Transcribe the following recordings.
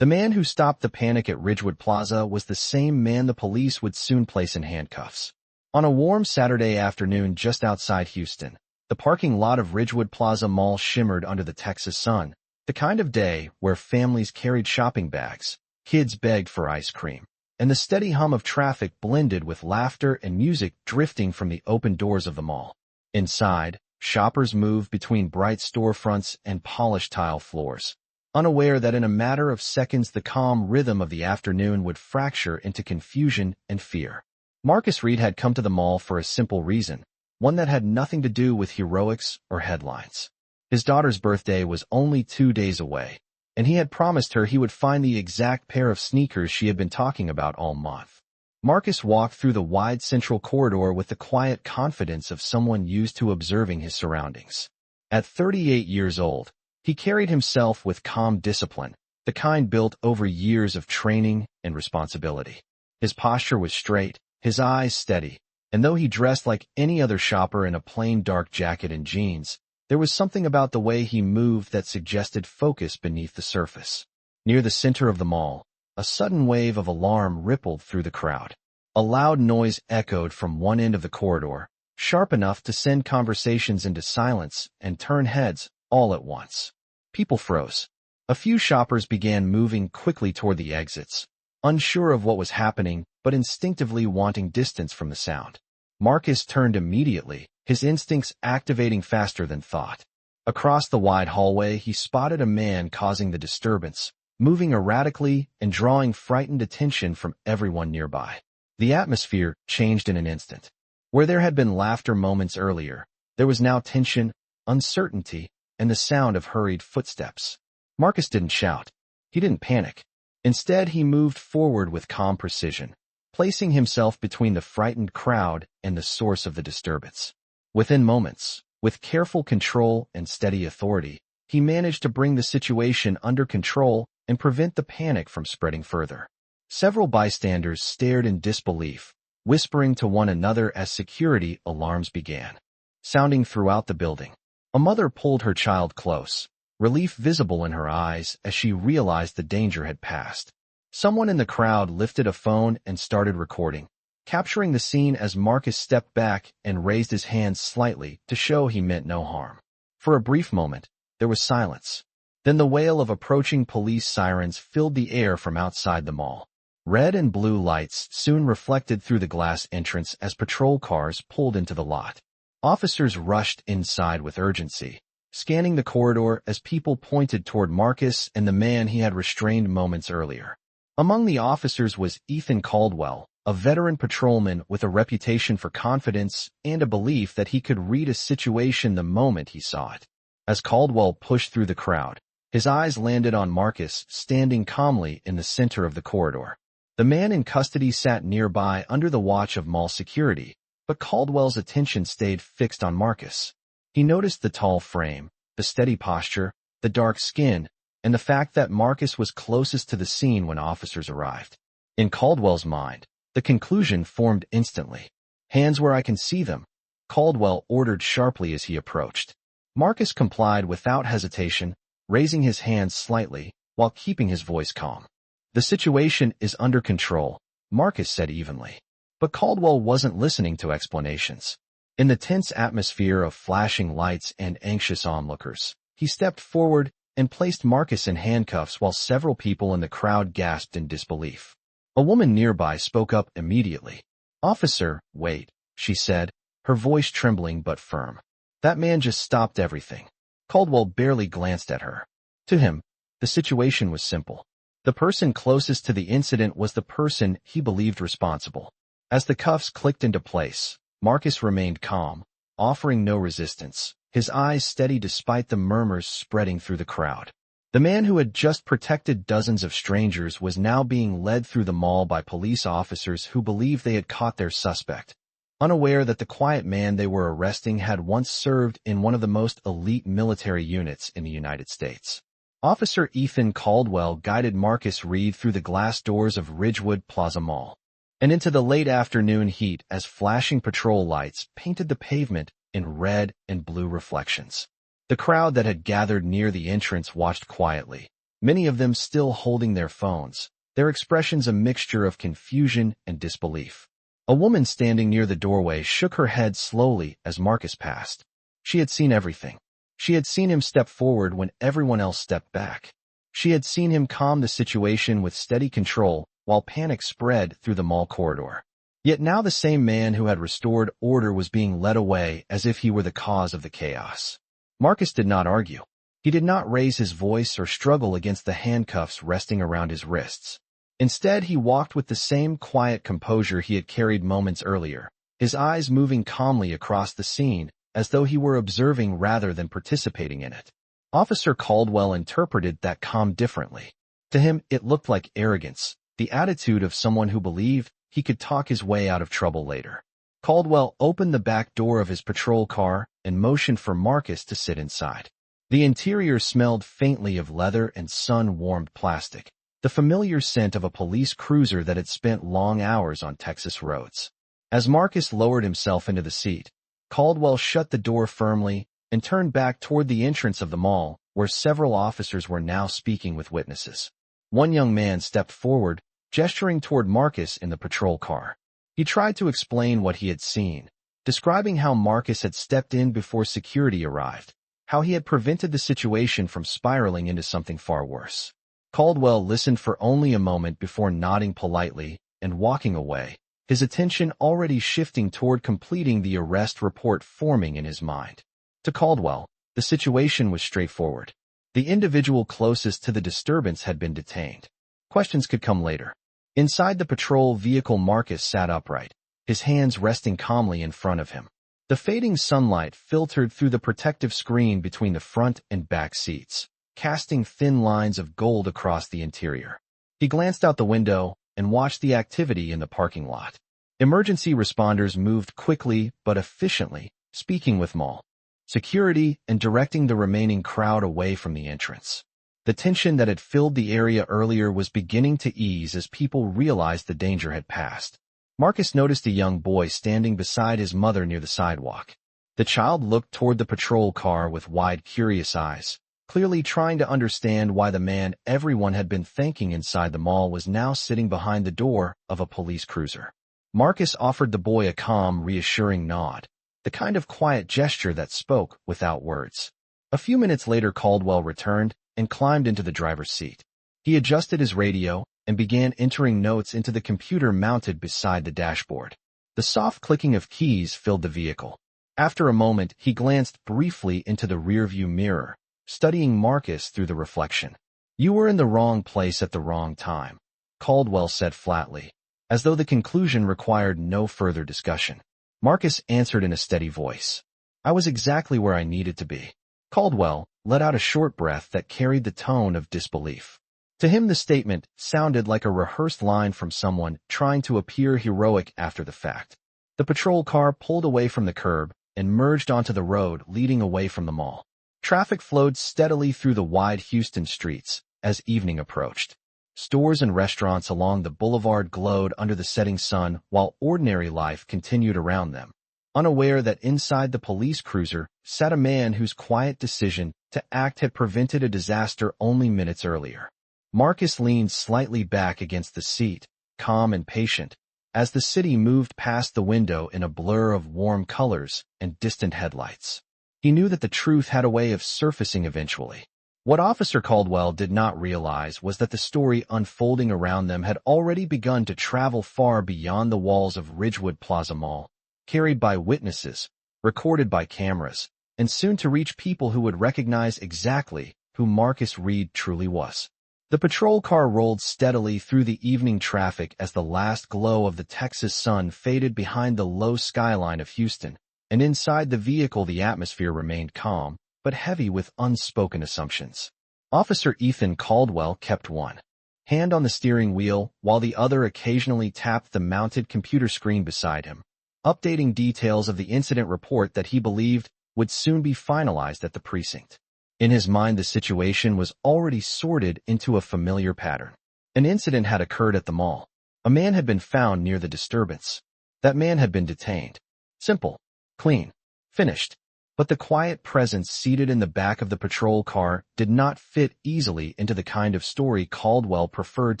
The man who stopped the panic at Ridgewood Plaza was the same man the police would soon place in handcuffs. On a warm Saturday afternoon just outside Houston, the parking lot of Ridgewood Plaza Mall shimmered under the Texas sun, the kind of day where families carried shopping bags, kids begged for ice cream, and the steady hum of traffic blended with laughter and music drifting from the open doors of the mall. Inside, shoppers moved between bright storefronts and polished tile floors, unaware that in a matter of seconds the calm rhythm of the afternoon would fracture into confusion and fear. Marcus Reed had come to the mall for a simple reason, one that had nothing to do with heroics or headlines. His daughter's birthday was only 2 days away, and he had promised her he would find the exact pair of sneakers she had been talking about all month. Marcus walked through the wide central corridor with the quiet confidence of someone used to observing his surroundings. At 38 years old, he carried himself with calm discipline, the kind built over years of training and responsibility. His posture was straight, his eyes steady, and though he dressed like any other shopper in a plain dark jacket and jeans, there was something about the way he moved that suggested focus beneath the surface. Near the center of the mall, a sudden wave of alarm rippled through the crowd. A loud noise echoed from one end of the corridor, sharp enough to send conversations into silence and turn heads all at once. People froze. A few shoppers began moving quickly toward the exits, unsure of what was happening but instinctively wanting distance from the sound. Marcus turned immediately, his instincts activating faster than thought. Across the wide hallway, he spotted a man causing the disturbance, moving erratically and drawing frightened attention from everyone nearby. The atmosphere changed in an instant. Where there had been laughter moments earlier, there was now tension, uncertainty, and the sound of hurried footsteps. Marcus didn't shout. He didn't panic. Instead, he moved forward with calm precision, placing himself between the frightened crowd and the source of the disturbance. Within moments, with careful control and steady authority, he managed to bring the situation under control and prevent the panic from spreading further. Several bystanders stared in disbelief, whispering to one another as security alarms began sounding throughout the building. A mother pulled her child close, relief visible in her eyes as she realized the danger had passed. Someone in the crowd lifted a phone and started recording, capturing the scene as Marcus stepped back and raised his hands slightly to show he meant no harm. For a brief moment, there was silence. Then the wail of approaching police sirens filled the air from outside the mall. Red and blue lights soon reflected through the glass entrance as patrol cars pulled into the lot. Officers rushed inside with urgency, scanning the corridor as people pointed toward Marcus and the man he had restrained moments earlier. Among the officers was Ethan Caldwell, a veteran patrolman with a reputation for confidence and a belief that he could read a situation the moment he saw it. As Caldwell pushed through the crowd, his eyes landed on Marcus standing calmly in the center of the corridor. The man in custody sat nearby under the watch of mall security, but Caldwell's attention stayed fixed on Marcus. He noticed the tall frame, the steady posture, the dark skin, and the fact that Marcus was closest to the scene when officers arrived. In Caldwell's mind, the conclusion formed instantly. "Hands where I can see them," Caldwell ordered sharply as he approached. Marcus complied without hesitation, raising his hands slightly while keeping his voice calm. "The situation is under control," Marcus said evenly. But Caldwell wasn't listening to explanations. In the tense atmosphere of flashing lights and anxious onlookers, he stepped forward and placed Marcus in handcuffs while several people in the crowd gasped in disbelief. A woman nearby spoke up immediately. "Officer, wait," she said, her voice trembling but firm. "That man just stopped everything." Caldwell barely glanced at her. To him, the situation was simple. The person closest to the incident was the person he believed responsible. As the cuffs clicked into place, Marcus remained calm, offering no resistance, his eyes steady despite the murmurs spreading through the crowd. The man who had just protected dozens of strangers was now being led through the mall by police officers who believed they had caught their suspect, unaware that the quiet man they were arresting had once served in one of the most elite military units in the United States. Officer Ethan Caldwell guided Marcus Reed through the glass doors of Ridgewood Plaza Mall and into the late afternoon heat as flashing patrol lights painted the pavement in red and blue reflections. The crowd that had gathered near the entrance watched quietly, many of them still holding their phones, their expressions a mixture of confusion and disbelief. A woman standing near the doorway shook her head slowly as Marcus passed. She had seen everything. She had seen him step forward when everyone else stepped back. She had seen him calm the situation with steady control while panic spread through the mall corridor. Yet now the same man who had restored order was being led away as if he were the cause of the chaos. Marcus did not argue. He did not raise his voice or struggle against the handcuffs resting around his wrists. Instead, he walked with the same quiet composure he had carried moments earlier, his eyes moving calmly across the scene as though he were observing rather than participating in it. Officer Caldwell interpreted that calm differently. To him, it looked like arrogance, the attitude of someone who believed he could talk his way out of trouble later. Caldwell opened the back door of his patrol car and motioned for Marcus to sit inside. The interior smelled faintly of leather and sun-warmed plastic, the familiar scent of a police cruiser that had spent long hours on Texas roads. As Marcus lowered himself into the seat, Caldwell shut the door firmly and turned back toward the entrance of the mall, where several officers were now speaking with witnesses. One young man stepped forward, gesturing toward Marcus in the patrol car. He tried to explain what he had seen, describing how Marcus had stepped in before security arrived, how he had prevented the situation from spiraling into something far worse. Caldwell listened for only a moment before nodding politely and walking away, his attention already shifting toward completing the arrest report forming in his mind. To Caldwell, the situation was straightforward. The individual closest to the disturbance had been detained. Questions could come later. Inside the patrol vehicle, Marcus sat upright, his hands resting calmly in front of him. The fading sunlight filtered through the protective screen between the front and back seats, casting thin lines of gold across the interior. He glanced out the window and watched the activity in the parking lot. Emergency responders moved quickly but efficiently, speaking with mall security and directing the remaining crowd away from the entrance. The tension that had filled the area earlier was beginning to ease as people realized the danger had passed. Marcus noticed a young boy standing beside his mother near the sidewalk. The child looked toward the patrol car with wide, curious eyes, clearly trying to understand why the man everyone had been thanking inside the mall was now sitting behind the door of a police cruiser. Marcus offered the boy a calm, reassuring nod, the kind of quiet gesture that spoke without words. A few minutes later, Caldwell returned and climbed into the driver's seat. He adjusted his radio and began entering notes into the computer mounted beside the dashboard. The soft clicking of keys filled the vehicle. After a moment, he glanced briefly into the rearview mirror, studying Marcus through the reflection. "You were in the wrong place at the wrong time," Caldwell said flatly, as though the conclusion required no further discussion. Marcus answered in a steady voice. "I was exactly where I needed to be." Caldwell let out a short breath that carried the tone of disbelief. To him, the statement sounded like a rehearsed line from someone trying to appear heroic after the fact. The patrol car pulled away from the curb and merged onto the road leading away from the mall. Traffic flowed steadily through the wide Houston streets as evening approached. Stores and restaurants along the boulevard glowed under the setting sun while ordinary life continued around them, unaware that inside the police cruiser sat a man whose quiet decision to act had prevented a disaster only minutes earlier. Marcus leaned slightly back against the seat, calm and patient, as the city moved past the window in a blur of warm colors and distant headlights. He knew that the truth had a way of surfacing eventually. What Officer Caldwell did not realize was that the story unfolding around them had already begun to travel far beyond the walls of Ridgewood Plaza Mall, carried by witnesses, recorded by cameras, and soon to reach people who would recognize exactly who Marcus Reed truly was. The patrol car rolled steadily through the evening traffic as the last glow of the Texas sun faded behind the low skyline of Houston, and inside the vehicle the atmosphere remained calm, but heavy with unspoken assumptions. Officer Ethan Caldwell kept one hand on the steering wheel while the other occasionally tapped the mounted computer screen beside him, updating details of the incident report that he believed would soon be finalized at the precinct. In his mind, the situation was already sorted into a familiar pattern. An incident had occurred at the mall. A man had been found near the disturbance. That man had been detained. Simple. Clean. Finished. But the quiet presence seated in the back of the patrol car did not fit easily into the kind of story Caldwell preferred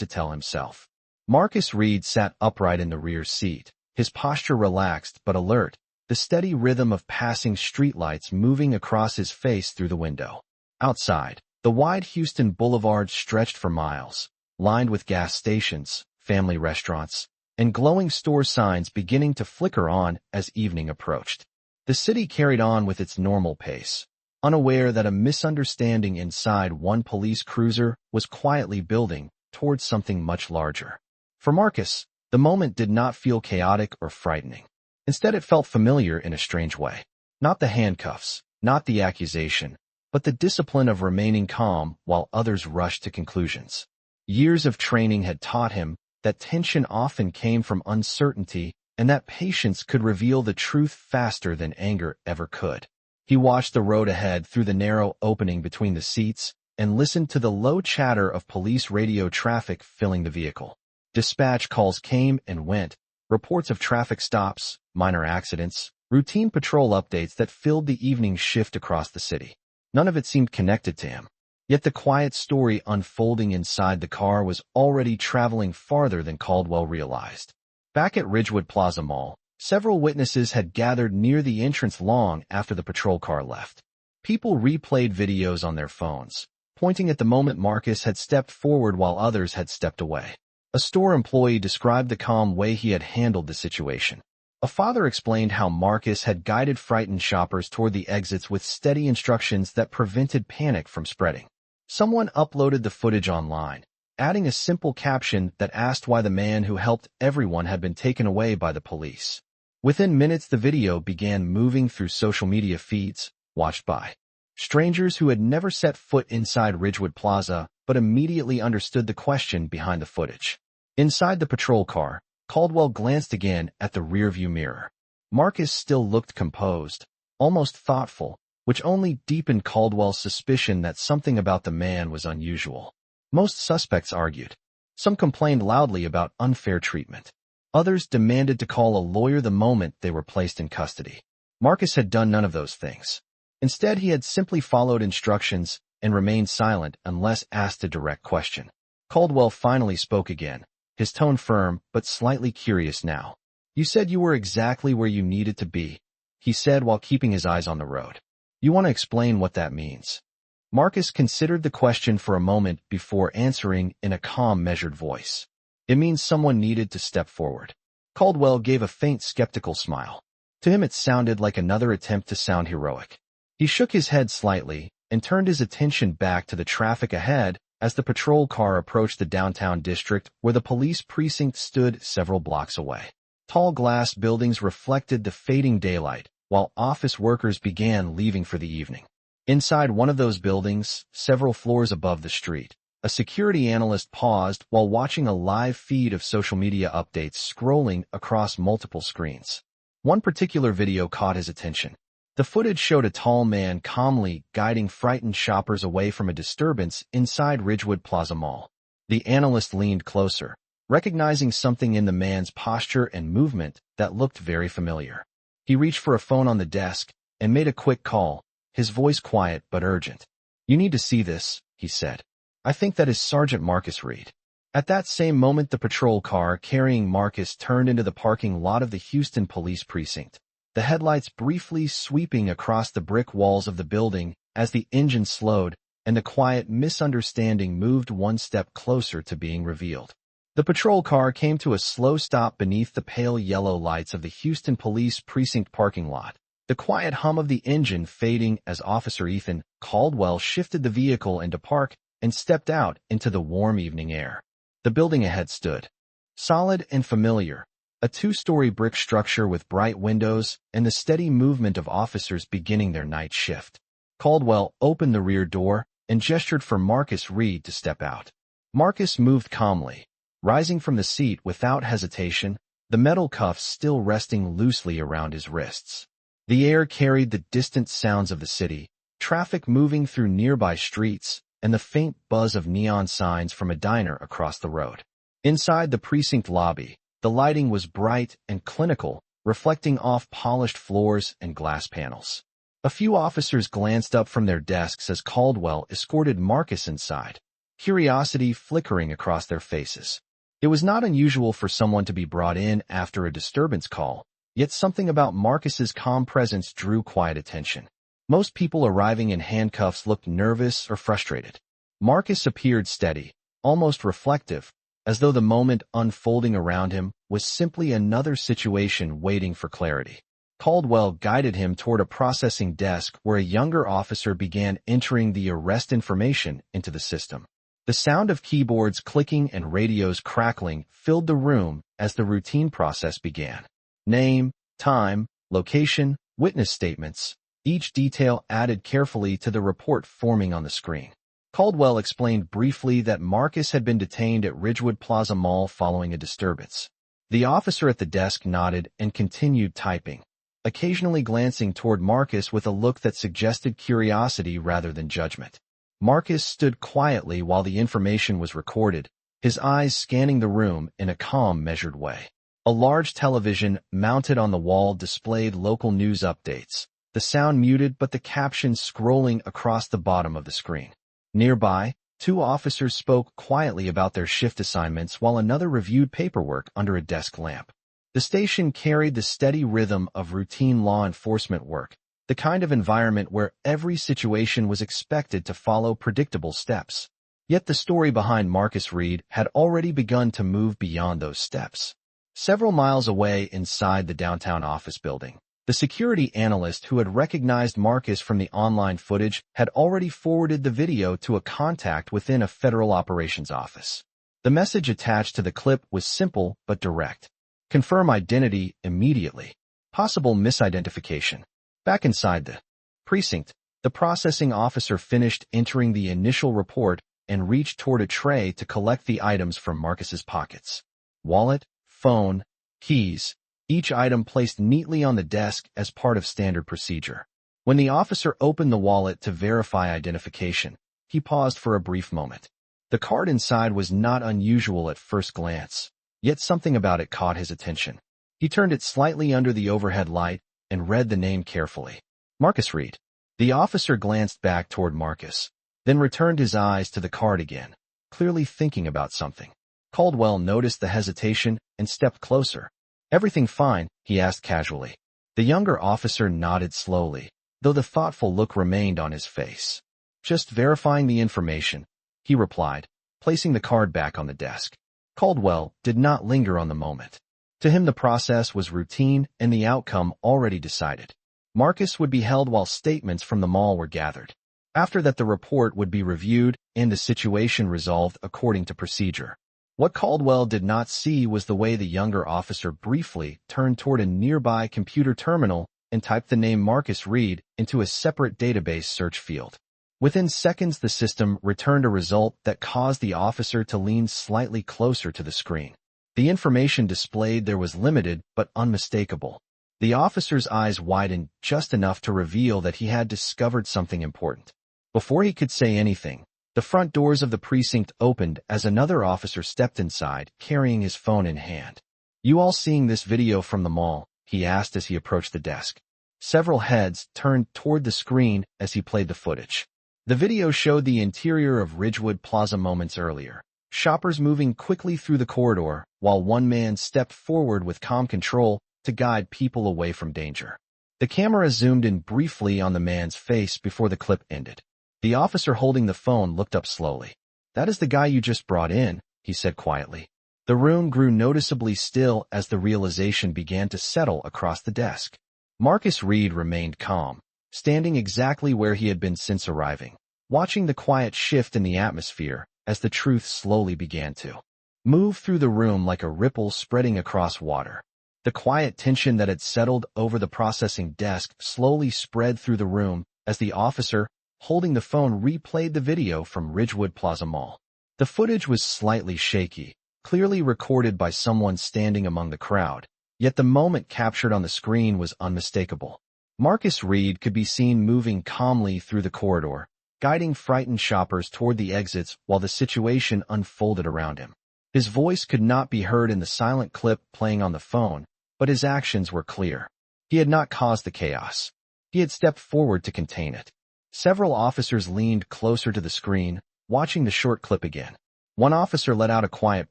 to tell himself. Marcus Reed sat upright in the rear seat, his posture relaxed but alert, the steady rhythm of passing streetlights moving across his face through the window. Outside, the wide Houston boulevard stretched for miles, lined with gas stations, family restaurants, and glowing store signs beginning to flicker on as evening approached. The city carried on with its normal pace, unaware that a misunderstanding inside one police cruiser was quietly building towards something much larger. For Marcus, the moment did not feel chaotic or frightening. Instead, it felt familiar in a strange way. Not the handcuffs, not the accusation, but the discipline of remaining calm while others rushed to conclusions. Years of training had taught him that tension often came from uncertainty and that patience could reveal the truth faster than anger ever could. He watched the road ahead through the narrow opening between the seats and listened to the low chatter of police radio traffic filling the vehicle. Dispatch calls came and went, reports of traffic stops, minor accidents, routine patrol updates that filled the evening shift across the city. None of it seemed connected to him. Yet the quiet story unfolding inside the car was already traveling farther than Caldwell realized. Back at Ridgewood Plaza Mall, several witnesses had gathered near the entrance long after the patrol car left. People replayed videos on their phones, pointing at the moment Marcus had stepped forward while others had stepped away. A store employee described the calm way he had handled the situation. A father explained how Marcus had guided frightened shoppers toward the exits with steady instructions that prevented panic from spreading. Someone uploaded the footage online, adding a simple caption that asked why the man who helped everyone had been taken away by the police. Within minutes, the video began moving through social media feeds, watched by strangers who had never set foot inside Ridgewood Plaza but immediately understood the question behind the footage. Inside the patrol car, Caldwell glanced again at the rearview mirror. Marcus still looked composed, almost thoughtful, which only deepened Caldwell's suspicion that something about the man was unusual. Most suspects argued. Some complained loudly about unfair treatment. Others demanded to call a lawyer the moment they were placed in custody. Marcus had done none of those things. Instead, he had simply followed instructions and remained silent unless asked a direct question. Caldwell finally spoke again, his tone firm but slightly curious now. "You said you were exactly where you needed to be," he said while keeping his eyes on the road. "You want to explain what that means?" Marcus considered the question for a moment before answering in a calm, measured voice. "It means someone needed to step forward." Caldwell gave a faint, skeptical smile. To him it sounded like another attempt to sound heroic. He shook his head slightly and turned his attention back to the traffic ahead as the patrol car approached the downtown district where the police precinct stood several blocks away. Tall glass buildings reflected the fading daylight, while office workers began leaving for the evening. Inside one of those buildings, several floors above the street, a security analyst paused while watching a live feed of social media updates scrolling across multiple screens. One particular video caught his attention. The footage showed a tall man calmly guiding frightened shoppers away from a disturbance inside Ridgewood Plaza Mall. The analyst leaned closer, recognizing something in the man's posture and movement that looked very familiar. He reached for a phone on the desk and made a quick call, his voice quiet but urgent. "You need to see this," he said. "I think that is Sergeant Marcus Reed." At that same moment, the patrol car carrying Marcus turned into the parking lot of the Houston Police Precinct, the headlights briefly sweeping across the brick walls of the building as the engine slowed and the quiet misunderstanding moved one step closer to being revealed. The patrol car came to a slow stop beneath the pale yellow lights of the Houston Police Precinct parking lot, the quiet hum of the engine fading as Officer Ethan Caldwell shifted the vehicle into park and stepped out into the warm evening air. The building ahead stood, solid and familiar, a two-story brick structure with bright windows and the steady movement of officers beginning their night shift. Caldwell opened the rear door and gestured for Marcus Reed to step out. Marcus moved calmly, rising from the seat without hesitation, the metal cuffs still resting loosely around his wrists. The air carried the distant sounds of the city, traffic moving through nearby streets, and the faint buzz of neon signs from a diner across the road. Inside the precinct lobby, the lighting was bright and clinical, reflecting off polished floors and glass panels. A few officers glanced up from their desks as Caldwell escorted Marcus inside, curiosity flickering across their faces. It was not unusual for someone to be brought in after a disturbance call, yet something about Marcus's calm presence drew quiet attention. Most people arriving in handcuffs looked nervous or frustrated. Marcus appeared steady, almost reflective, as though the moment unfolding around him was simply another situation waiting for clarity. Caldwell guided him toward a processing desk where a younger officer began entering the arrest information into the system. The sound of keyboards clicking and radios crackling filled the room as the routine process began. Name, time, location, witness statements, each detail added carefully to the report forming on the screen. Caldwell explained briefly that Marcus had been detained at Ridgewood Plaza Mall following a disturbance. The officer at the desk nodded and continued typing, occasionally glancing toward Marcus with a look that suggested curiosity rather than judgment. Marcus stood quietly while the information was recorded, his eyes scanning the room in a calm, measured way. A large television mounted on the wall displayed local news updates, the sound muted but the captions scrolling across the bottom of the screen. Nearby, two officers spoke quietly about their shift assignments while another reviewed paperwork under a desk lamp. The station carried the steady rhythm of routine law enforcement work, the kind of environment where every situation was expected to follow predictable steps. Yet the story behind Marcus Reed had already begun to move beyond those steps. Several miles away inside the downtown office building, the security analyst who had recognized Marcus from the online footage had already forwarded the video to a contact within a federal operations office. The message attached to the clip was simple but direct. Confirm identity immediately. Possible misidentification. Back inside the precinct, the processing officer finished entering the initial report and reached toward a tray to collect the items from Marcus's pockets. Wallet, phone, keys, each item placed neatly on the desk as part of standard procedure. When the officer opened the wallet to verify identification, he paused for a brief moment. The card inside was not unusual at first glance, yet something about it caught his attention. He turned it slightly under the overhead light and read the name carefully. Marcus Reed. The officer glanced back toward Marcus, then returned his eyes to the card again, clearly thinking about something. Caldwell noticed the hesitation and stepped closer. Everything fine? He asked casually. The younger officer nodded slowly, though the thoughtful look remained on his face. Just verifying the information, he replied, placing the card back on the desk. Caldwell did not linger on the moment. To him the process was routine and the outcome already decided. Marcus would be held while statements from the mall were gathered. After that the report would be reviewed and the situation resolved according to procedure. What Caldwell did not see was the way the younger officer briefly turned toward a nearby computer terminal and typed the name Marcus Reed into a separate database search field. Within seconds the system returned a result that caused the officer to lean slightly closer to the screen. The information displayed there was limited but unmistakable. The officer's eyes widened just enough to reveal that he had discovered something important. Before he could say anything, the front doors of the precinct opened as another officer stepped inside, carrying his phone in hand. "You all seeing this video from the mall?" he asked as he approached the desk. Several heads turned toward the screen as he played the footage. The video showed the interior of Ridgewood Plaza moments earlier. Shoppers moving quickly through the corridor, while one man stepped forward with calm control to guide people away from danger. The camera zoomed in briefly on the man's face before the clip ended. The officer holding the phone looked up slowly. "That is the guy you just brought in," he said quietly. The room grew noticeably still as the realization began to settle across the desk. Marcus Reed remained calm, standing exactly where he had been since arriving, watching the quiet shift in the atmosphere as the truth slowly began to move through the room like a ripple spreading across water. The quiet tension that had settled over the processing desk slowly spread through the room as the officer, holding the phone, replayed the video from Ridgewood Plaza Mall. The footage was slightly shaky, clearly recorded by someone standing among the crowd, yet the moment captured on the screen was unmistakable. Marcus Reed could be seen moving calmly through the corridor, guiding frightened shoppers toward the exits while the situation unfolded around him. His voice could not be heard in the silent clip playing on the phone, but his actions were clear. He had not caused the chaos. He had stepped forward to contain it. Several officers leaned closer to the screen, watching the short clip again. One officer let out a quiet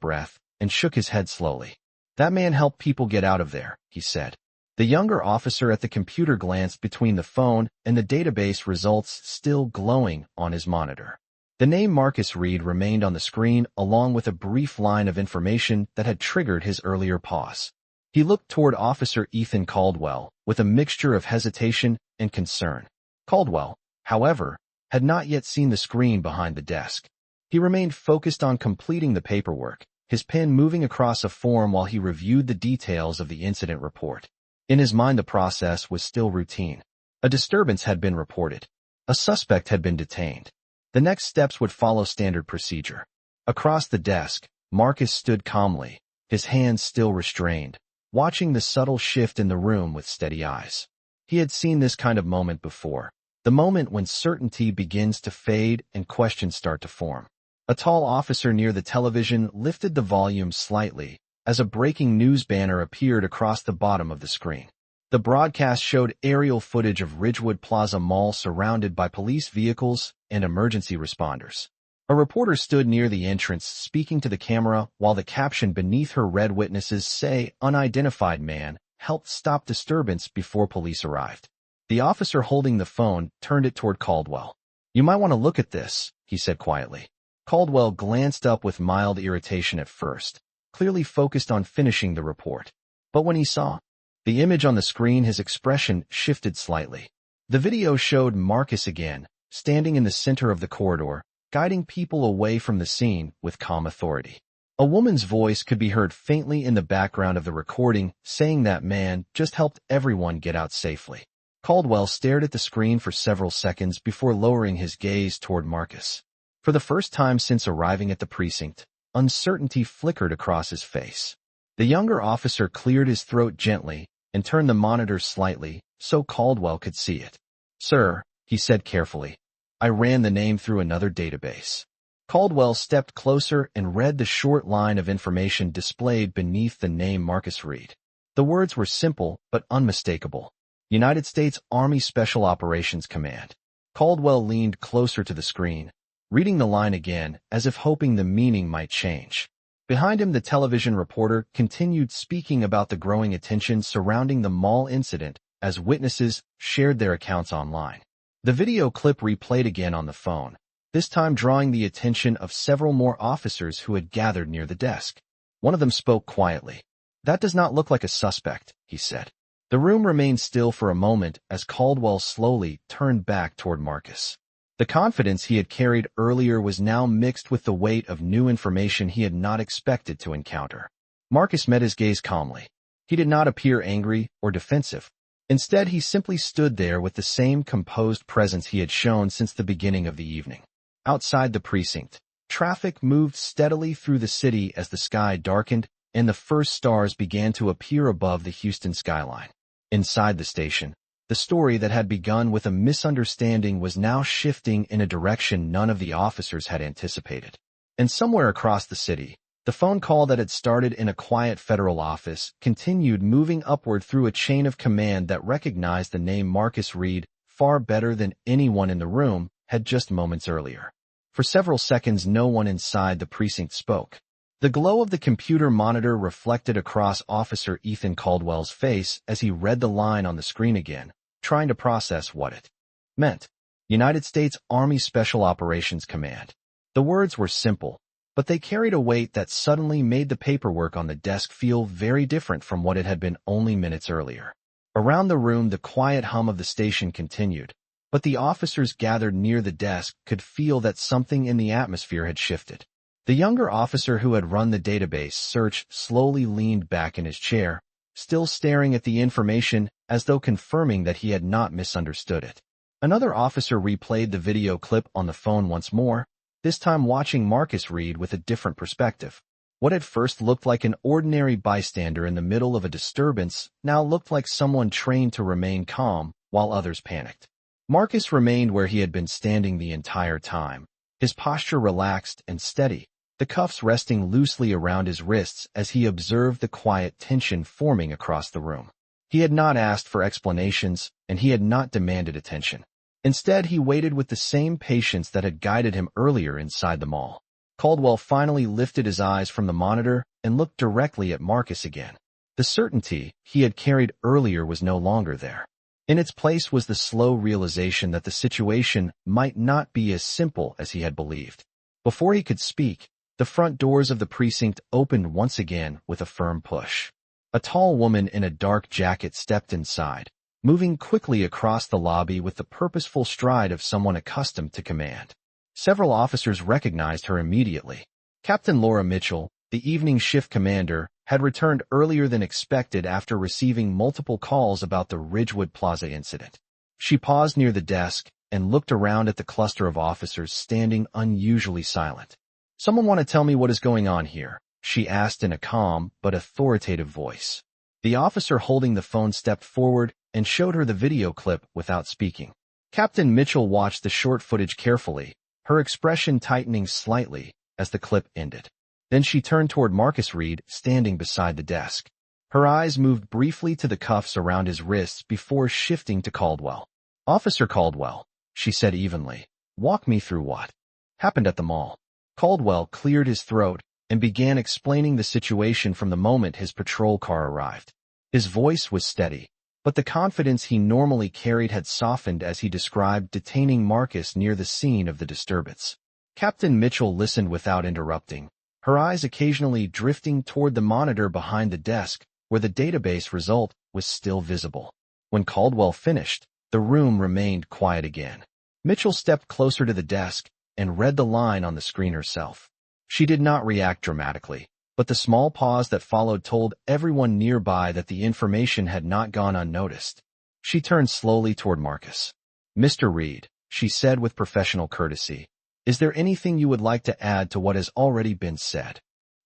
breath and shook his head slowly. "That man helped people get out of there," he said. The younger officer at the computer glanced between the phone and the database results still glowing on his monitor. The name Marcus Reed remained on the screen along with a brief line of information that had triggered his earlier pause. He looked toward Officer Ethan Caldwell with a mixture of hesitation and concern. Caldwell, however, had not yet seen the screen behind the desk. He remained focused on completing the paperwork, his pen moving across a form while he reviewed the details of the incident report. In his mind, the process was still routine. A disturbance had been reported. A suspect had been detained. The next steps would follow standard procedure. Across the desk, Marcus stood calmly, his hands still restrained, watching the subtle shift in the room with steady eyes. He had seen this kind of moment before, the moment when certainty begins to fade and questions start to form. A tall officer near the television lifted the volume slightly as a breaking news banner appeared across the bottom of the screen. The broadcast showed aerial footage of Ridgewood Plaza Mall surrounded by police vehicles and emergency responders. A reporter stood near the entrance speaking to the camera while the caption beneath her read "Witnesses say unidentified man helped stop disturbance before police arrived." The officer holding the phone turned it toward Caldwell. "You might want to look at this," he said quietly. Caldwell glanced up with mild irritation at first, clearly focused on finishing the report. But when he saw the image on the screen, his expression shifted slightly. The video showed Marcus again, standing in the center of the corridor, guiding people away from the scene with calm authority. A woman's voice could be heard faintly in the background of the recording, saying that man just helped everyone get out safely. Caldwell stared at the screen for several seconds before lowering his gaze toward Marcus. For the first time since arriving at the precinct, uncertainty flickered across his face. The younger officer cleared his throat gently and turned the monitor slightly so Caldwell could see it. "Sir," he said carefully, "I ran the name through another database." Caldwell stepped closer and read the short line of information displayed beneath the name Marcus Reed. The words were simple but unmistakable. United States Army Special Operations Command. Caldwell leaned closer to the screen, reading the line again as if hoping the meaning might change. Behind him, the television reporter continued speaking about the growing attention surrounding the mall incident as witnesses shared their accounts online. The video clip replayed again on the phone, this time drawing the attention of several more officers who had gathered near the desk. One of them spoke quietly. "That does not look like a suspect," he said. The room remained still for a moment as Caldwell slowly turned back toward Marcus. The confidence he had carried earlier was now mixed with the weight of new information he had not expected to encounter. Marcus met his gaze calmly. He did not appear angry or defensive. Instead, he simply stood there with the same composed presence he had shown since the beginning of the evening. Outside the precinct, traffic moved steadily through the city as the sky darkened and the first stars began to appear above the Houston skyline. Inside the station, the story that had begun with a misunderstanding was now shifting in a direction none of the officers had anticipated. And somewhere across the city, the phone call that had started in a quiet federal office continued moving upward through a chain of command that recognized the name Marcus Reed far better than anyone in the room had just moments earlier. For several seconds, no one inside the precinct spoke. The glow of the computer monitor reflected across Officer Ethan Caldwell's face as he read the line on the screen again, trying to process what it meant. United States Army Special Operations Command. The words were simple, but they carried a weight that suddenly made the paperwork on the desk feel very different from what it had been only minutes earlier. Around the room, the quiet hum of the station continued, but the officers gathered near the desk could feel that something in the atmosphere had shifted. The younger officer who had run the database search slowly leaned back in his chair, still staring at the information as though confirming that he had not misunderstood it. Another officer replayed the video clip on the phone once more, this time watching Marcus Reed with a different perspective. What at first looked like an ordinary bystander in the middle of a disturbance now looked like someone trained to remain calm while others panicked. Marcus remained where he had been standing the entire time, his posture relaxed and steady, the cuffs resting loosely around his wrists as he observed the quiet tension forming across the room. He had not asked for explanations, and he had not demanded attention. Instead, he waited with the same patience that had guided him earlier inside the mall. Caldwell finally lifted his eyes from the monitor and looked directly at Marcus again. The certainty he had carried earlier was no longer there. In its place was the slow realization that the situation might not be as simple as he had believed. Before he could speak, the front doors of the precinct opened once again with a firm push. A tall woman in a dark jacket stepped inside, moving quickly across the lobby with the purposeful stride of someone accustomed to command. Several officers recognized her immediately. Captain Laura Mitchell, the evening shift commander, had returned earlier than expected after receiving multiple calls about the Ridgewood Plaza incident. She paused near the desk and looked around at the cluster of officers standing unusually silent. "Someone want to tell me what is going on here?" she asked in a calm but authoritative voice. The officer holding the phone stepped forward and showed her the video clip without speaking. Captain Mitchell watched the short footage carefully, her expression tightening slightly as the clip ended. Then she turned toward Marcus Reed, standing beside the desk. Her eyes moved briefly to the cuffs around his wrists before shifting to Caldwell. "Officer Caldwell," she said evenly, "walk me through what happened at the mall." Caldwell cleared his throat and began explaining the situation from the moment his patrol car arrived. His voice was steady, but the confidence he normally carried had softened as he described detaining Marcus near the scene of the disturbance. Captain Mitchell listened without interrupting, her eyes occasionally drifting toward the monitor behind the desk where the database result was still visible. When Caldwell finished, the room remained quiet again. Mitchell stepped closer to the desk and read the line on the screen herself. She did not react dramatically, but the small pause that followed told everyone nearby that the information had not gone unnoticed. She turned slowly toward Marcus. "Mr. Reed," she said with professional courtesy, "is there anything you would like to add to what has already been said?"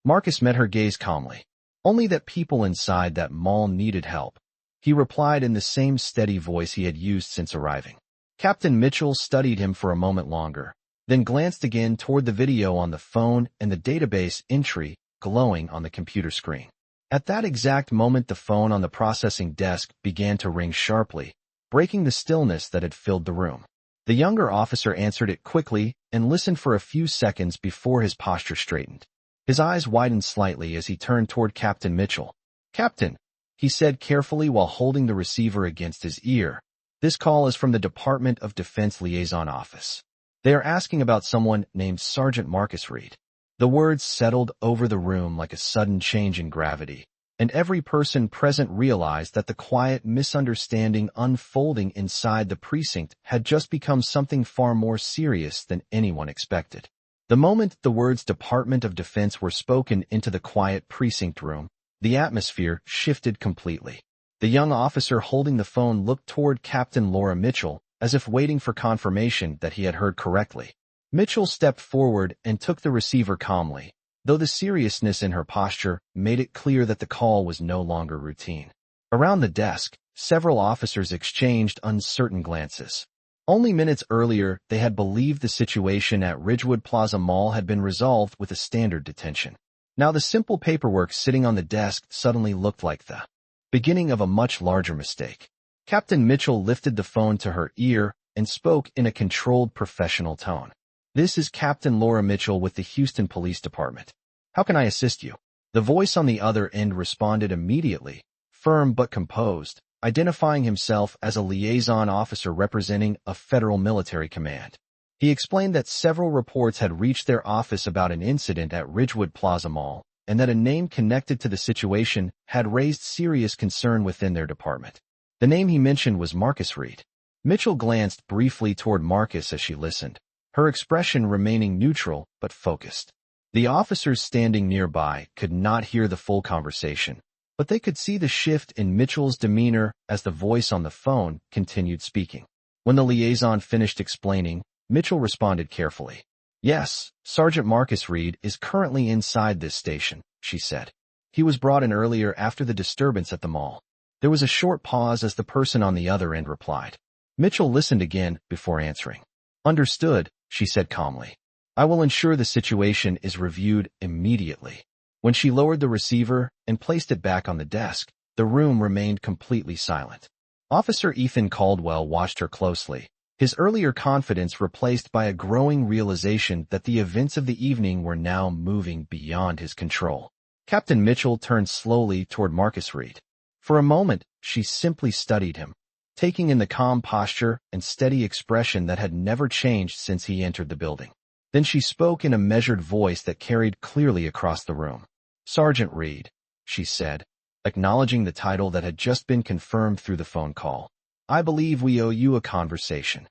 Marcus met her gaze calmly. "Only that people inside that mall needed help," he replied in the same steady voice he had used since arriving. Captain Mitchell studied him for a moment longer, then glanced again toward the video on the phone and the database entry glowing on the computer screen. At that exact moment, the phone on the processing desk began to ring sharply, breaking the stillness that had filled the room. The younger officer answered it quickly and listened for a few seconds before his posture straightened. His eyes widened slightly as he turned toward Captain Mitchell. "Captain," he said carefully while holding the receiver against his ear, "this call is from the Department of Defense Liaison Office. They are asking about someone named Sergeant Marcus Reed." The words settled over the room like a sudden change in gravity, and every person present realized that the quiet misunderstanding unfolding inside the precinct had just become something far more serious than anyone expected. The moment the words Department of Defense were spoken into the quiet precinct room, the atmosphere shifted completely. The young officer holding the phone looked toward Captain Laura Mitchell, as if waiting for confirmation that he had heard correctly. Mitchell stepped forward and took the receiver calmly, though the seriousness in her posture made it clear that the call was no longer routine. Around the desk, several officers exchanged uncertain glances. Only minutes earlier, they had believed the situation at Ridgewood Plaza Mall had been resolved with a standard detention. Now the simple paperwork sitting on the desk suddenly looked like the beginning of a much larger mistake. Captain Mitchell lifted the phone to her ear and spoke in a controlled professional tone. "This is Captain Laura Mitchell with the Houston Police Department. How can I assist you?" The voice on the other end responded immediately, firm but composed, identifying himself as a liaison officer representing a federal military command. He explained that several reports had reached their office about an incident at Ridgewood Plaza Mall, and that a name connected to the situation had raised serious concern within their department. The name he mentioned was Marcus Reed. Mitchell glanced briefly toward Marcus as she listened, her expression remaining neutral but focused. The officers standing nearby could not hear the full conversation, but they could see the shift in Mitchell's demeanor as the voice on the phone continued speaking. When the liaison finished explaining, Mitchell responded carefully. "Yes, Sergeant Marcus Reed is currently inside this station," she said. "He was brought in earlier after the disturbance at the mall." There was a short pause as the person on the other end replied. Mitchell listened again before answering. "Understood," she said calmly. "I will ensure the situation is reviewed immediately." When she lowered the receiver and placed it back on the desk, The room remained completely silent. Officer Ethan Caldwell watched her closely, his earlier confidence replaced by a growing realization that the events of the evening were now moving beyond his control. Captain Mitchell turned slowly toward Marcus Reed. For a moment, she simply studied him, taking in the calm posture and steady expression that had never changed since he entered the building. Then she spoke in a measured voice that carried clearly across the room. "Sergeant Reed," she said, acknowledging the title that had just been confirmed through the phone call. "I believe we owe you a conversation."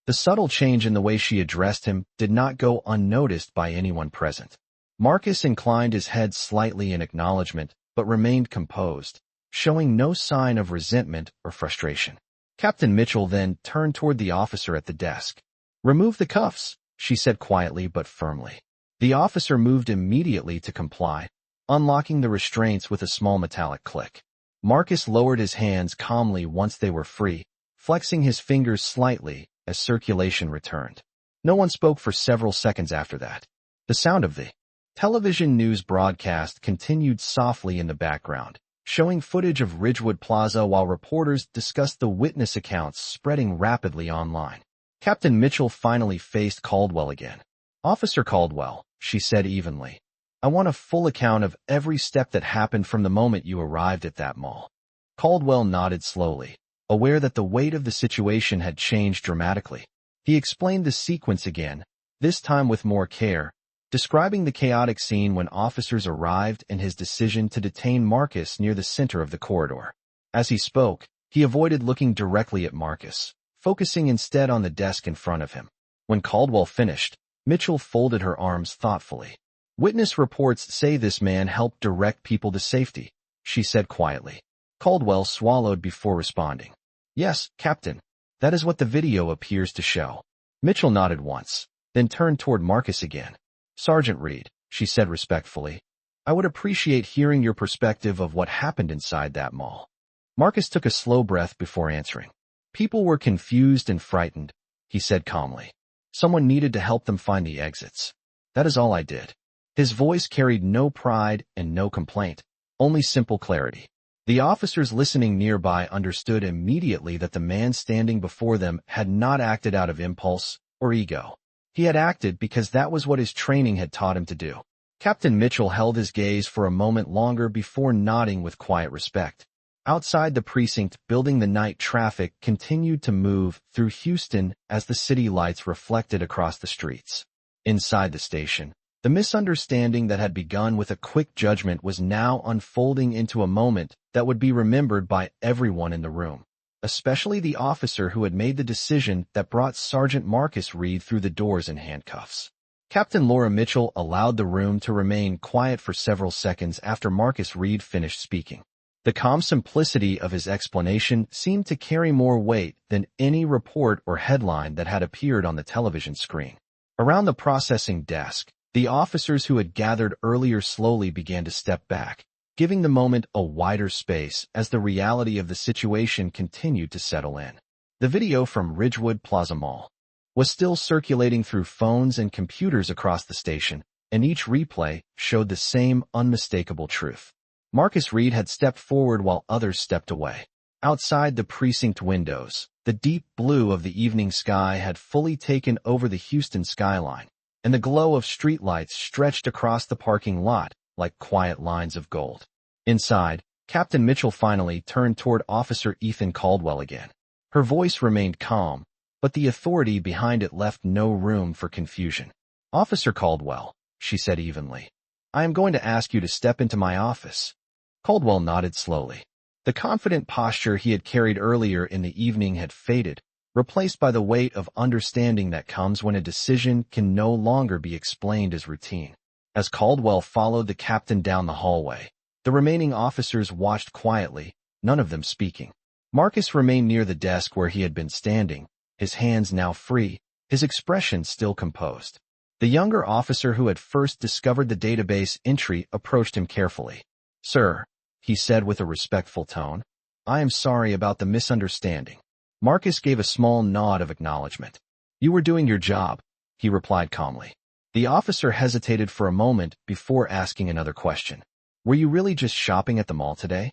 The subtle change in the way she addressed him did not go unnoticed by anyone present. Marcus inclined his head slightly in acknowledgement, but remained composed, showing no sign of resentment or frustration. Captain Mitchell then turned toward the officer at the desk. "Remove the cuffs," she said quietly but firmly. The officer moved immediately to comply, unlocking the restraints with a small metallic click. Marcus lowered his hands calmly once they were free, flexing his fingers slightly as circulation returned. No one spoke for several seconds after that. The sound of the television news broadcast continued softly in the background, showing footage of Ridgewood Plaza while reporters discussed the witness accounts spreading rapidly online. Captain Mitchell finally faced Caldwell again. "Officer Caldwell," she said evenly, "I want a full account of every step that happened from the moment you arrived at that mall." Caldwell nodded slowly, aware that the weight of the situation had changed dramatically. He explained the sequence again, this time with more care, describing the chaotic scene when officers arrived and his decision to detain Marcus near the center of the corridor. As he spoke, he avoided looking directly at Marcus, focusing instead on the desk in front of him. When Caldwell finished, Mitchell folded her arms thoughtfully. "Witness reports say this man helped direct people to safety," she said quietly. Caldwell swallowed before responding. "Yes, Captain. That is what the video appears to show." Mitchell nodded once, then turned toward Marcus again. "Sergeant Reed," she said respectfully, "I would appreciate hearing your perspective of what happened inside that mall." Marcus took a slow breath before answering. "People were confused and frightened," he said calmly. "Someone needed to help them find the exits. That is all I did." His voice carried no pride and no complaint, only simple clarity. The officers listening nearby understood immediately that the man standing before them had not acted out of impulse or ego. He had acted because that was what his training had taught him to do. Captain Mitchell held his gaze for a moment longer before nodding with quiet respect. Outside the precinct building, the night traffic continued to move through Houston as the city lights reflected across the streets. Inside the station, the misunderstanding that had begun with a quick judgment was now unfolding into a moment that would be remembered by everyone in the room, especially the officer who had made the decision that brought Sergeant Marcus Reed through the doors in handcuffs. Captain Laura Mitchell allowed the room to remain quiet for several seconds after Marcus Reed finished speaking. The calm simplicity of his explanation seemed to carry more weight than any report or headline that had appeared on the television screen. Around the processing desk, the officers who had gathered earlier slowly began to step back, giving the moment a wider space as the reality of the situation continued to settle in. The video from Ridgewood Plaza Mall was still circulating through phones and computers across the station, and each replay showed the same unmistakable truth. Marcus Reed had stepped forward while others stepped away. Outside the precinct windows, the deep blue of the evening sky had fully taken over the Houston skyline, and the glow of streetlights stretched across the parking lot like quiet lines of gold. Inside, Captain Mitchell finally turned toward Officer Ethan Caldwell again. Her voice remained calm, but the authority behind it left no room for confusion. "Officer Caldwell," she said evenly, "I am going to ask you to step into my office." Caldwell nodded slowly. The confident posture he had carried earlier in the evening had faded, replaced by the weight of understanding that comes when a decision can no longer be explained as routine. As Caldwell followed the captain down the hallway, the remaining officers watched quietly, none of them speaking. Marcus remained near the desk where he had been standing, his hands now free, his expression still composed. The younger officer who had first discovered the database entry approached him carefully. "Sir," he said with a respectful tone, "I am sorry about the misunderstanding." Marcus gave a small nod of acknowledgement. "You were doing your job," he replied calmly. The officer hesitated for a moment before asking another question. "Were you really just shopping at the mall today?"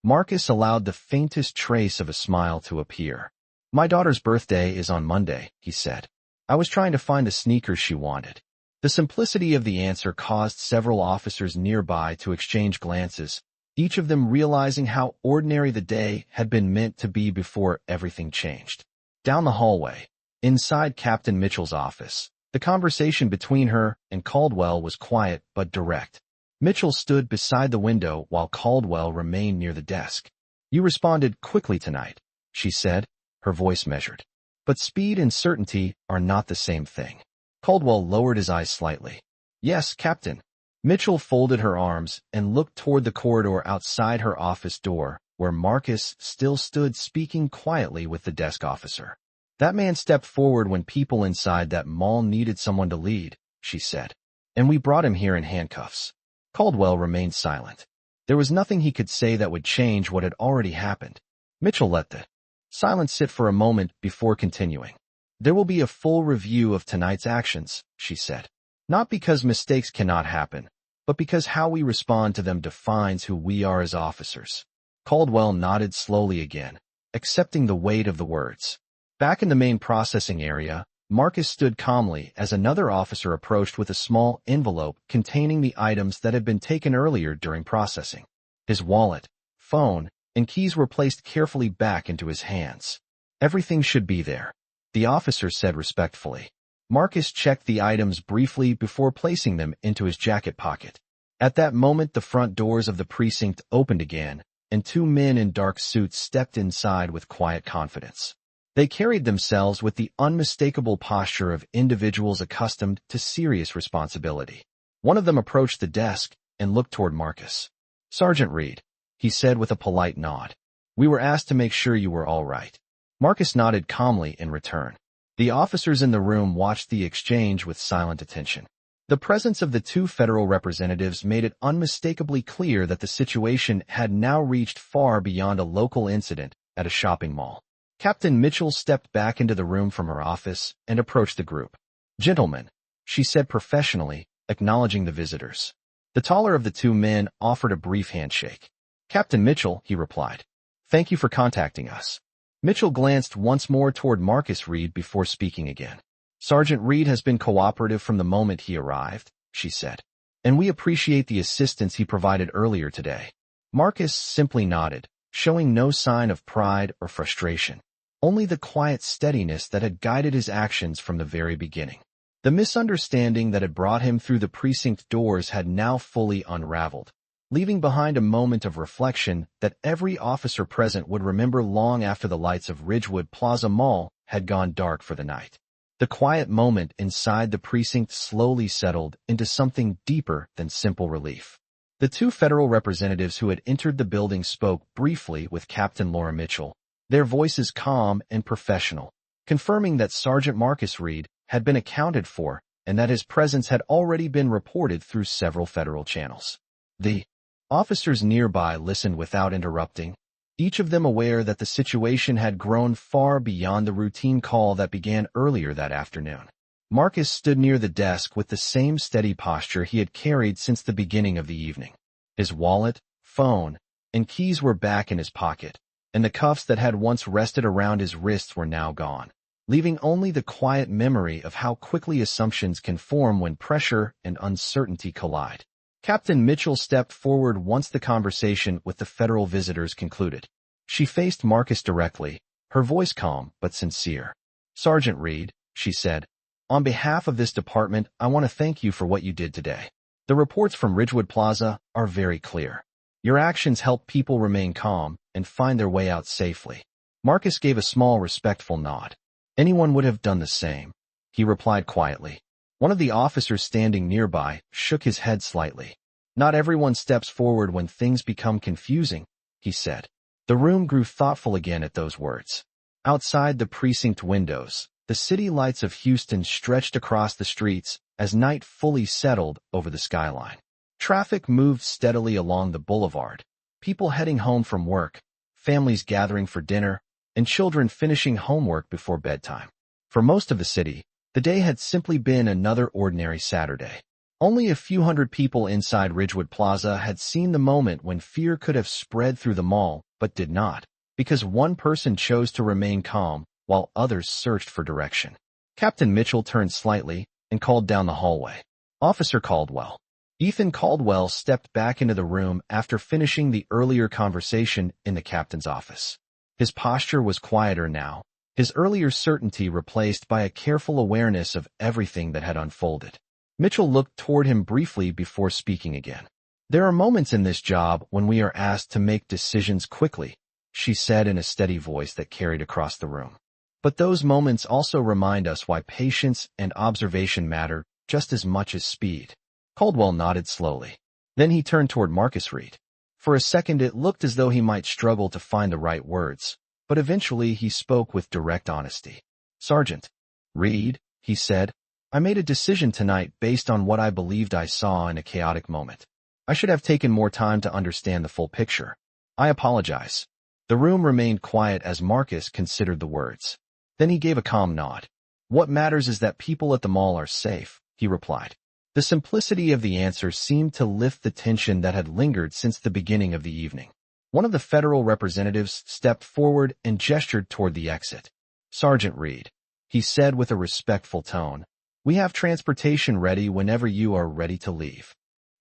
Marcus allowed the faintest trace of a smile to appear. My daughter's birthday is on Monday, he said. I was trying to find the sneakers she wanted. The simplicity of the answer caused several officers nearby to exchange glances, each of them realizing how ordinary the day had been meant to be before everything changed. Down the hallway, inside Captain Mitchell's office, the conversation between her and Caldwell was quiet but direct. Mitchell stood beside the window while Caldwell remained near the desk. You responded quickly tonight, she said, her voice measured. But speed and certainty are not the same thing. Caldwell lowered his eyes slightly. Yes, Captain. Mitchell folded her arms and looked toward the corridor outside her office door, where Marcus still stood speaking quietly with the desk officer. That man stepped forward when people inside that mall needed someone to lead, she said. And we brought him here in handcuffs. Caldwell remained silent. There was nothing he could say that would change what had already happened. Mitchell let the silence sit for a moment before continuing. There will be a full review of tonight's actions, she said. Not because mistakes cannot happen, but because how we respond to them defines who we are as officers. Caldwell nodded slowly again, accepting the weight of the words. Back in the main processing area, Marcus stood calmly as another officer approached with a small envelope containing the items that had been taken earlier during processing. His wallet, phone, and keys were placed carefully back into his hands. Everything should be there, the officer said respectfully. Marcus checked the items briefly before placing them into his jacket pocket. At that moment, the front doors of the precinct opened again, and two men in dark suits stepped inside with quiet confidence. They carried themselves with the unmistakable posture of individuals accustomed to serious responsibility. One of them approached the desk and looked toward Marcus. Sergeant Reed, he said with a polite nod. We were asked to make sure you were all right. Marcus nodded calmly in return. The officers in the room watched the exchange with silent attention. The presence of the two federal representatives made it unmistakably clear that the situation had now reached far beyond a local incident at a shopping mall. Captain Mitchell stepped back into the room from her office and approached the group. Gentlemen, she said professionally, acknowledging the visitors. The taller of the two men offered a brief handshake. Captain Mitchell, he replied. Thank you for contacting us. Mitchell glanced once more toward Marcus Reed before speaking again. Sergeant Reed has been cooperative from the moment he arrived, she said. And we appreciate the assistance he provided earlier today. Marcus simply nodded, showing no sign of pride or frustration. Only the quiet steadiness that had guided his actions from the very beginning. The misunderstanding that had brought him through the precinct doors had now fully unraveled, leaving behind a moment of reflection that every officer present would remember long after the lights of Ridgewood Plaza Mall had gone dark for the night. The quiet moment inside the precinct slowly settled into something deeper than simple relief. The two federal representatives who had entered the building spoke briefly with Captain Laura Mitchell, their voices calm and professional, confirming that Sergeant Marcus Reed had been accounted for and that his presence had already been reported through several federal channels. The officers nearby listened without interrupting, each of them aware that the situation had grown far beyond the routine call that began earlier that afternoon. Marcus stood near the desk with the same steady posture he had carried since the beginning of the evening. His wallet, phone, and keys were back in his pocket, and the cuffs that had once rested around his wrists were now gone, leaving only the quiet memory of how quickly assumptions can form when pressure and uncertainty collide. Captain Mitchell stepped forward once the conversation with the federal visitors concluded. She faced Marcus directly, her voice calm but sincere. Sergeant Reed, she said, on behalf of this department, I want to thank you for what you did today. The reports from Ridgewood Plaza are very clear. Your actions help people remain calm and find their way out safely. Marcus gave a small, respectful nod. Anyone would have done the same, he replied quietly. One of the officers standing nearby shook his head slightly. Not everyone steps forward when things become confusing, he said. The room grew thoughtful again at those words. Outside the precinct windows, the city lights of Houston stretched across the streets as night fully settled over the skyline. Traffic moved steadily along the boulevard, people heading home from work, families gathering for dinner, and children finishing homework before bedtime. For most of the city, the day had simply been another ordinary Saturday. Only a few hundred people inside Ridgewood Plaza had seen the moment when fear could have spread through the mall, but did not, because one person chose to remain calm while others searched for direction. Captain Mitchell turned slightly and called down the hallway. "Officer Caldwell." Ethan Caldwell stepped back into the room after finishing the earlier conversation in the captain's office. His posture was quieter now, his earlier certainty replaced by a careful awareness of everything that had unfolded. Mitchell looked toward him briefly before speaking again. "There are moments in this job when we are asked to make decisions quickly," she said in a steady voice that carried across the room. "But those moments also remind us why patience and observation matter just as much as speed." Caldwell nodded slowly. Then he turned toward Marcus Reed. For a second it looked as though he might struggle to find the right words, but eventually he spoke with direct honesty. "Sergeant Reed," he said, "I made a decision tonight based on what I believed I saw in a chaotic moment. I should have taken more time to understand the full picture. I apologize." The room remained quiet as Marcus considered the words. Then he gave a calm nod. "What matters is that people at the mall are safe," he replied. The simplicity of the answer seemed to lift the tension that had lingered since the beginning of the evening. One of the federal representatives stepped forward and gestured toward the exit. "Sergeant Reed," he said with a respectful tone, "we have transportation ready whenever you are ready to leave."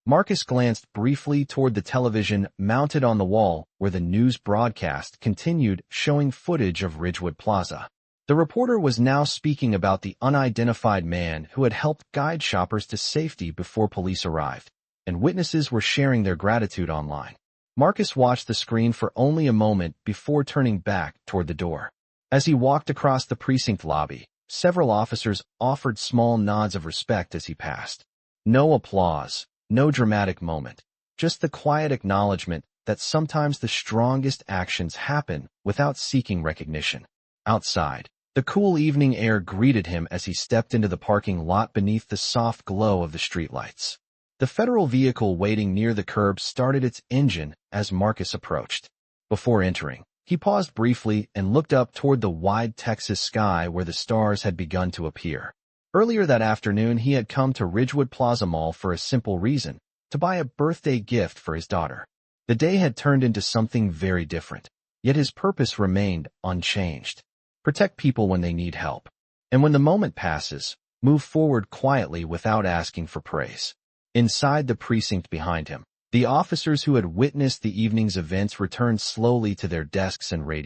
Marcus glanced briefly toward the television mounted on the wall where the news broadcast continued, showing footage of Ridgewood Plaza. The reporter was now speaking about the unidentified man who had helped guide shoppers to safety before police arrived, and witnesses were sharing their gratitude online. Marcus watched the screen for only a moment before turning back toward the door. As he walked across the precinct lobby, several officers offered small nods of respect as he passed. No applause, no dramatic moment, just the quiet acknowledgement that sometimes the strongest actions happen without seeking recognition. Outside, the cool evening air greeted him as he stepped into the parking lot beneath the soft glow of the streetlights. The federal vehicle waiting near the curb started its engine as Marcus approached. Before entering, he paused briefly and looked up toward the wide Texas sky where the stars had begun to appear. Earlier that afternoon, he had come to Ridgewood Plaza Mall for a simple reason: to buy a birthday gift for his daughter. The day had turned into something very different, yet his purpose remained unchanged. Protect people when they need help. And when the moment passes, move forward quietly without asking for praise. Inside the precinct behind him, the officers who had witnessed the evening's events returned slowly to their desks and radios.